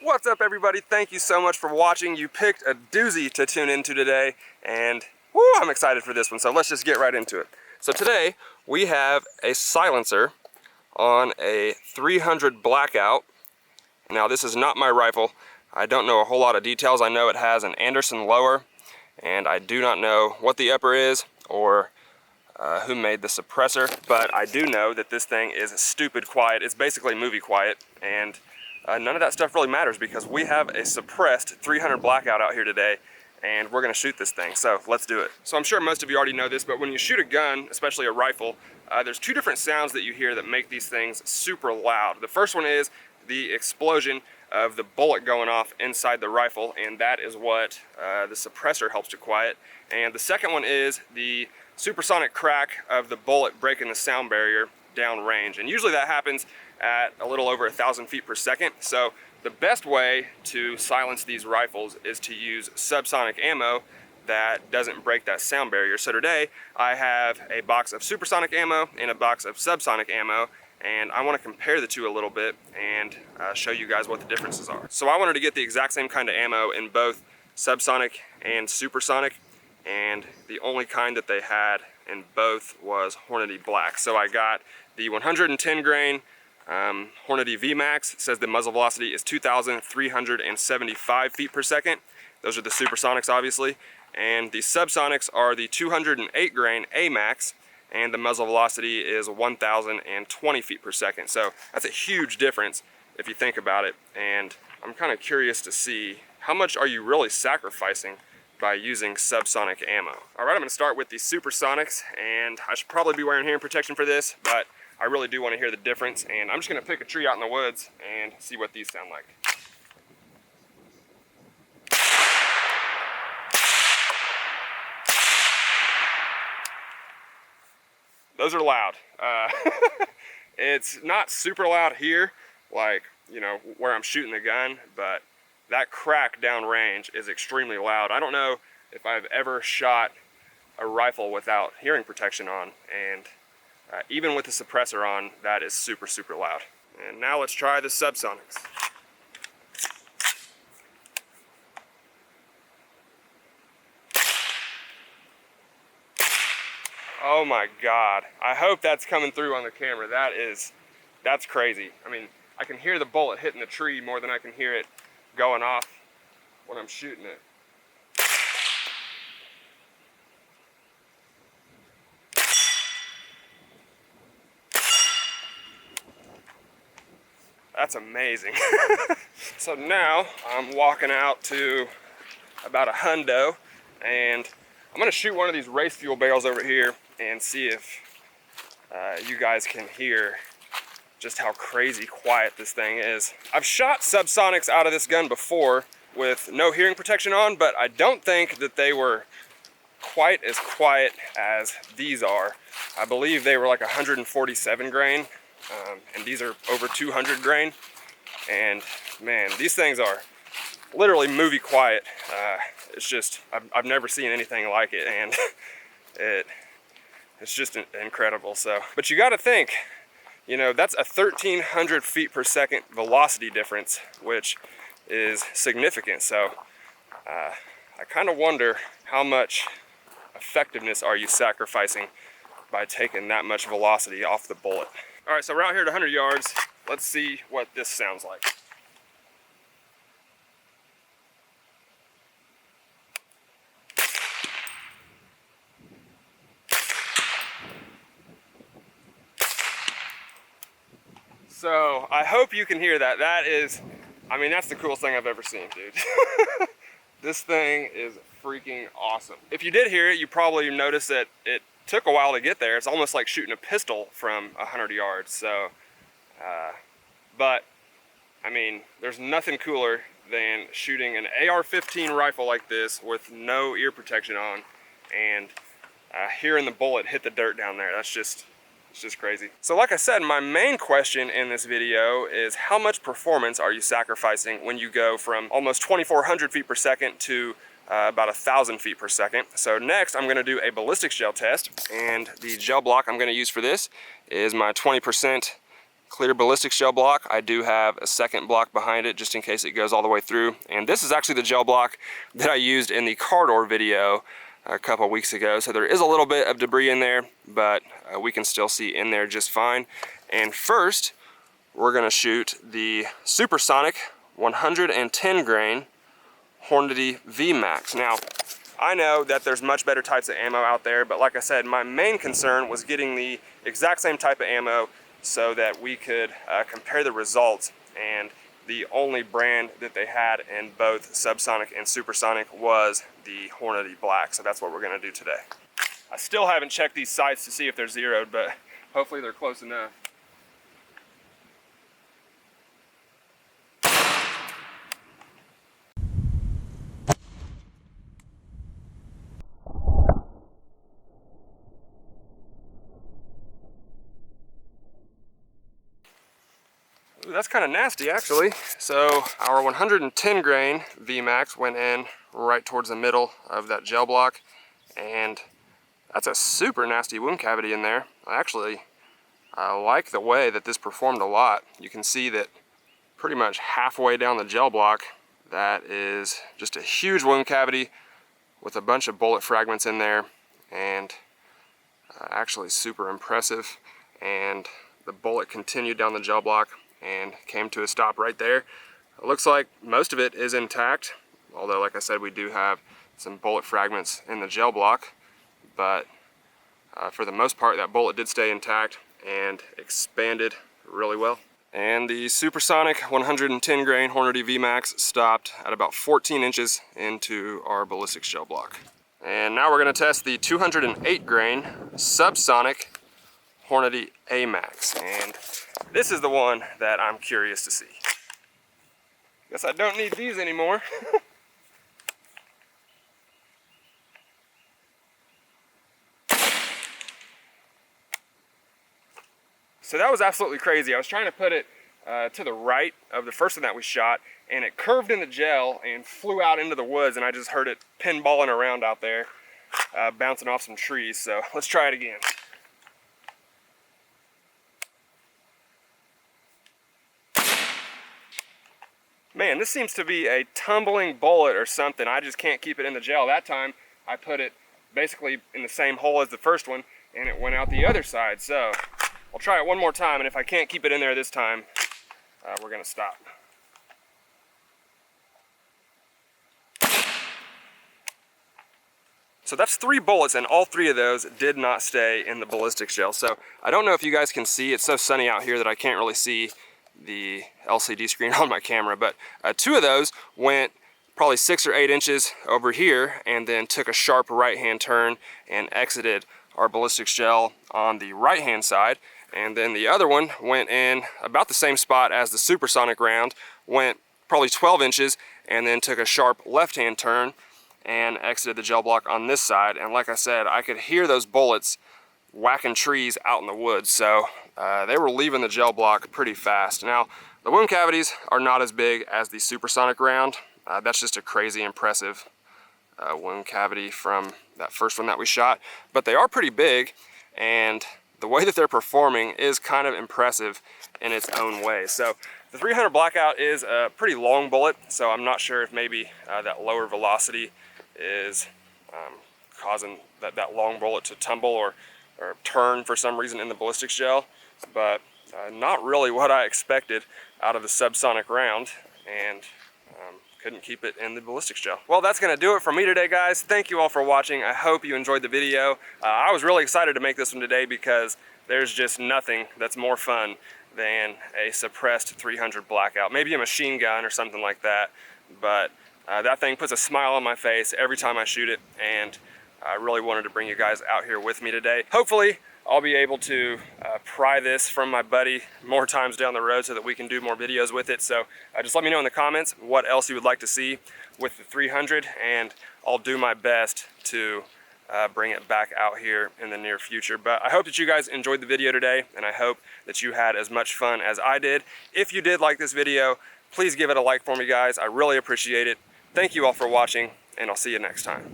What's up, everybody? Thank you so much for watching. You picked a doozy to tune into today, and woo, I'm excited for this one, so let's just get right into it. So today we have a silencer on a 300 Blackout. Now this is not my rifle. I don't know a whole lot of details. I know it has an Anderson lower, and I do not know what the upper is or who made the suppressor, but I do know that this thing is stupid quiet. It's basically movie quiet, and none of that stuff really matters because we have a suppressed 300 Blackout out here today, and we're gonna shoot this thing, so let's do it. So I'm sure most of you already know this, but when you shoot a gun, especially a rifle, there's two different sounds that you hear that make these things super loud. The first one is the explosion of the bullet going off inside the rifle, and that is what the suppressor helps to quiet. And the second one is the supersonic crack of the bullet breaking the sound barrier downrange. And usually that happens at a little over 1,000 feet per second. So the best way to silence these rifles is to use subsonic ammo that doesn't break that sound barrier. So today I have a box of supersonic ammo and a box of subsonic ammo, and I want to compare the two a little bit and show you guys what the differences are. So I wanted to get the exact same kind of ammo in both subsonic and supersonic, and the only kind that they had in both was Hornady Black. So I got the 110 grain Hornady VMAX. It says the muzzle velocity is 2,375 feet per second. Those are the supersonics, obviously. And the subsonics are the 208 grain AMAX, and the muzzle velocity is 1,020 feet per second. So that's a huge difference if you think about it. And I'm kind of curious to see how much are you really sacrificing by using subsonic ammo. All right, I'm gonna start with the supersonics, and I should probably be wearing hearing protection for this, but I really do want to hear the difference, and I'm just gonna pick a tree out in the woods and see what these sound like. Those are loud. It's not super loud here, like, you know, where I'm shooting the gun, but that crack downrange is extremely loud. I don't know if I've ever shot a rifle without hearing protection on, and even with the suppressor on, that is super, super loud. And now let's try the subsonics. Oh my God, I hope that's coming through on the camera. That's crazy. I mean, I can hear the bullet hitting the tree more than I can hear it going off when I'm shooting it. That's amazing. So now I'm walking out to about a hundo, and I'm gonna shoot one of these race fuel barrels over here and see if you guys can hear just how crazy quiet this thing is. I've shot subsonics out of this gun before with no hearing protection on, but I don't think that they were quite as quiet as these are. I believe they were like 147 grain, and these are over 200 grain. And man, these things are literally movie quiet. It's just, I've never seen anything like it, and it's just incredible. So, but you gotta think, you know, that's a 1,300 feet per second velocity difference, which is significant. So I kind of wonder how much effectiveness are you sacrificing by taking that much velocity off the bullet. All right, so we're out here at 100 yards. Let's see what this sounds like. So I hope you can hear that. That is, I mean, that's the coolest thing I've ever seen, dude. This thing is freaking awesome. If you did hear it, you probably noticed that it took a while to get there. It's almost like shooting a pistol from 100 yards. So, but I mean, there's nothing cooler than shooting an AR-15 rifle like this with no ear protection on, and hearing the bullet hit the dirt down there. It's just crazy. So like I said, my main question in this video is how much performance are you sacrificing when you go from almost 2,400 feet per second to about 1,000 feet per second. So next I'm gonna do a ballistics gel test, and the gel block I'm gonna use for this is my 20% clear ballistics gel block. I do have a second block behind it just in case it goes all the way through. And this is actually the gel block that I used in the car door video a couple weeks ago. So there is a little bit of debris in there, but we can still see in there just fine. And first, we're gonna shoot the Supersonic 110 grain Hornady VMAX. Now, I know that there's much better types of ammo out there, but like I said, my main concern was getting the exact same type of ammo so that we could compare the results. And the only brand that they had in both Subsonic and Supersonic was the Hornady Black, so that's what we're gonna do today. I still haven't checked these sights to see if they're zeroed, but hopefully they're close enough. Ooh, that's kind of nasty actually. So our 110 grain VMAX went in right towards the middle of that gel block, and that's a super nasty wound cavity in there. I actually like the way that this performed a lot. You can see that pretty much halfway down the gel block, that is just a huge wound cavity with a bunch of bullet fragments in there, and actually super impressive. And the bullet continued down the gel block and came to a stop right there. It looks like most of it is intact, although like I said, we do have some bullet fragments in the gel block, but for the most part that bullet did stay intact and expanded really well. And the Supersonic 110 grain Hornady VMAX stopped at about 14 inches into our ballistics gel block. And now we're gonna test the 208 grain Subsonic Hornady AMAX, and this is the one that I'm curious to see. Guess I don't need these anymore. So that was absolutely crazy. I was trying to put it to the right of the first one that we shot, and it curved in the gel and flew out into the woods, and I just heard it pinballing around out there, bouncing off some trees. So let's try it again. Man, this seems to be a tumbling bullet or something. I just can't keep it in the gel. That time, I put it basically in the same hole as the first one, and it went out the other side. So, I'll try it one more time, and if I can't keep it in there this time, we're gonna stop. So that's 3 bullets, and all 3 of those did not stay in the ballistics gel. So, I don't know if you guys can see. It's so sunny out here that I can't really see the LCD screen on my camera, but 2 of those went probably 6 or 8 inches over here and then took a sharp right hand turn and exited our ballistics gel on the right hand side. And then the other one went in about the same spot as the Supersonic round, went probably 12 inches and then took a sharp left hand turn and exited the gel block on this side. And like I said, I could hear those bullets whacking trees out in the woods, so they were leaving the gel block pretty fast. Now, the wound cavities are not as big as the Supersonic round. That's just a crazy impressive wound cavity from that first one that we shot, but they are pretty big, and the way that they're performing is kind of impressive in its own way. So the 300 Blackout is a pretty long bullet, so I'm not sure if maybe that lower velocity is causing that long bullet to tumble or turn for some reason in the ballistics gel, but not really what I expected out of the Subsonic round, and couldn't keep it in the ballistics gel. Well, that's gonna do it for me today, guys. Thank you all for watching. I hope you enjoyed the video. I was really excited to make this one today because there's just nothing that's more fun than a suppressed 300 Blackout. Maybe a machine gun or something like that, but that thing puts a smile on my face every time I shoot it, and I really wanted to bring you guys out here with me today. Hopefully, I'll be able to pry this from my buddy more times down the road so that we can do more videos with it. So just let me know in the comments what else you would like to see with the 300, and I'll do my best to bring it back out here in the near future. But I hope that you guys enjoyed the video today, and I hope that you had as much fun as I did. If you did like this video, please give it a like for me, guys. I really appreciate it. Thank you all for watching, and I'll see you next time.